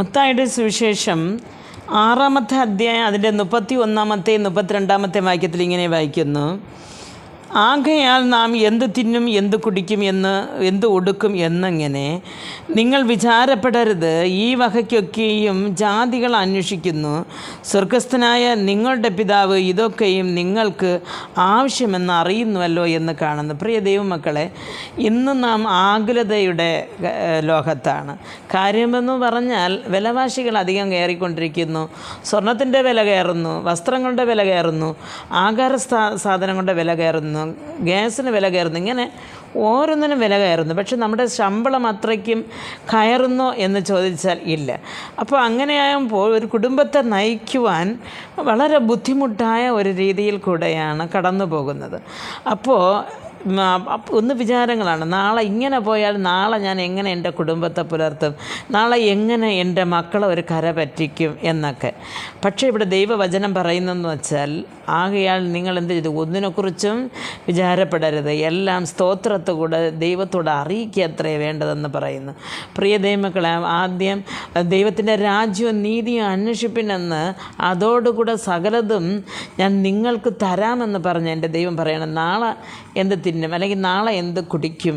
മത്തായിയുടെ സുവിശേഷം 6-ാമത്തെ അധ്യായം അതിൻ്റെ 31-ാമത്തെ 32-ാമത്തെ വാക്യത്തിൽ ഇങ്ങനെ വായിക്കുന്നു: ആകയാൽ നാം എന്ത് തിന്നും എന്ത് കുടിക്കും എന്ത് ഉടുക്കും എന്നിങ്ങനെ നിങ്ങൾ വിചാരപ്പെടരുത്. ഈ വകയ്ക്കൊക്കെയും ജാതികൾ അന്വേഷിക്കുന്നു. സ്വർഗസ്ഥനായ നിങ്ങളുടെ പിതാവ് ഇതൊക്കെയും നിങ്ങൾക്ക് ആവശ്യമെന്ന് അറിയുന്നുവല്ലോ എന്ന് കാണുന്നു. പ്രിയ ദൈവമക്കളെ, ഇന്ന് നാം ആകുലതയുടെ ലോകത്താണ്. കാര്യമെന്ന് പറഞ്ഞാൽ വിലവാശികൾ അധികം കയറിക്കൊണ്ടിരിക്കുന്നു. സ്വർണത്തിൻ്റെ വില കയറുന്നു, വസ്ത്രങ്ങളുടെ വില കയറുന്നു, ആഹാര സാധനങ്ങളുടെ വില കയറുന്നു, ഗ്യാസിന് വില കയറുന്നു. ഇങ്ങനെ ഓരോന്നിനും വില കയറുന്നു. പക്ഷെ നമ്മുടെ ശമ്പളം അത്രയ്ക്കും കയറുന്നോ എന്ന് ചോദിച്ചാൽ ഇല്ല. അപ്പോൾ അങ്ങനെയാകുമ്പോൾ ഒരു കുടുംബത്തെ നയിക്കുവാൻ വളരെ ബുദ്ധിമുട്ടായ ഒരു രീതിയിൽ കൂടെയാണ് കടന്നു പോകുന്നത്. അപ്പോൾ ഒന്ന് വിചാരങ്ങളാണ്. നാളെ ഇങ്ങനെ പോയാൽ നാളെ ഞാൻ എങ്ങനെ എൻ്റെ കുടുംബത്തെ പുലർത്തും, നാളെ എങ്ങനെ എൻ്റെ മക്കളെ ഒരു കര പറ്റിക്കും എന്നൊക്കെ. പക്ഷേ ഇവിടെ ദൈവവചനം പറയുന്നതെന്ന് വെച്ചാൽ, ആകയാൽ നിങ്ങൾ എന്ത് ചെയ്തു? ഒന്നിനെക്കുറിച്ചും വിചാരപ്പെടരുത്, എല്ലാം സ്തോത്രത്തോടെ ദൈവത്തോട് അറിയിക്കുക അത്രേ വേണ്ടതെന്ന് പറയുന്നു. പ്രിയ ദൈവമക്കളെ, ആദ്യം ദൈവത്തിൻ്റെ രാജ്യവും നീതിയും അന്വേഷിപ്പിനെന്ന് അതോടുകൂടെ സകലതും ഞാൻ നിങ്ങൾക്ക് തരാമെന്ന് പറഞ്ഞ് എൻ്റെ ദൈവം പറയണം. നാളെ എന്ത് തിന്നും അല്ലെങ്കിൽ നാളെ എന്ത് കുടിക്കും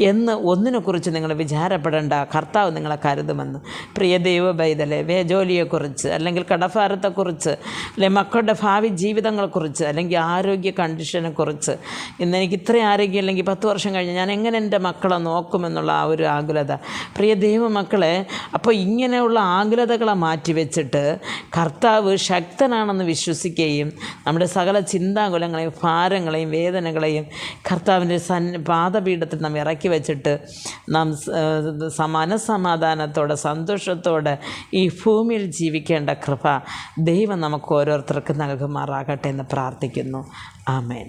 എന്ന് ഒന്നിനെക്കുറിച്ച് നിങ്ങൾ വിചാരപ്പെടേണ്ട, കർത്താവ് നിങ്ങളെ കരുതുമെന്ന്. പ്രിയ ദൈവ പൈതലേ, ജോലിയെക്കുറിച്ച് അല്ലെങ്കിൽ കടഭാരത്തെക്കുറിച്ച് അല്ലെങ്കിൽ മക്കളുടെ ഭാവി ജീവിതങ്ങളെക്കുറിച്ച് അല്ലെങ്കിൽ ആരോഗ്യ കണ്ടീഷനെക്കുറിച്ച്, ഇന്ന് എനിക്ക് ഇത്രയും ആരോഗ്യം അല്ലെങ്കിൽ 10 വർഷം കഴിഞ്ഞ് ഞാൻ എങ്ങനെ എൻ്റെ മക്കളെ നോക്കുമെന്നുള്ള ആ ഒരു ആകുലത. പ്രിയ ദൈവമക്കളെ, അപ്പോൾ ഇങ്ങനെയുള്ള ആകുലതകളെ മാറ്റിവെച്ചിട്ട് കർത്താവ് ശക്തനാണെന്ന് വിശ്വസിക്കുകയും നമ്മുടെ സകല ചിന്താകുലങ്ങളെയും ഭാരങ്ങളെയും വേദനകളെയും കർത്താവിൻ്റെ പാദപീഠത്തിൽ നാം ഇറക്കി വെച്ചിട്ട് നാം മനസ്സമാധാനത്തോടെ സന്തോഷത്തോടെ ഈ ഭൂമിയിൽ ജീവിക്കേണ്ട കൃപ ദൈവം നമുക്ക് ഓരോരുത്തർക്കും നൽകുമാറാകട്ടെ എന്ന് പ്രാർത്ഥിക്കുന്നു. ആമേൻ.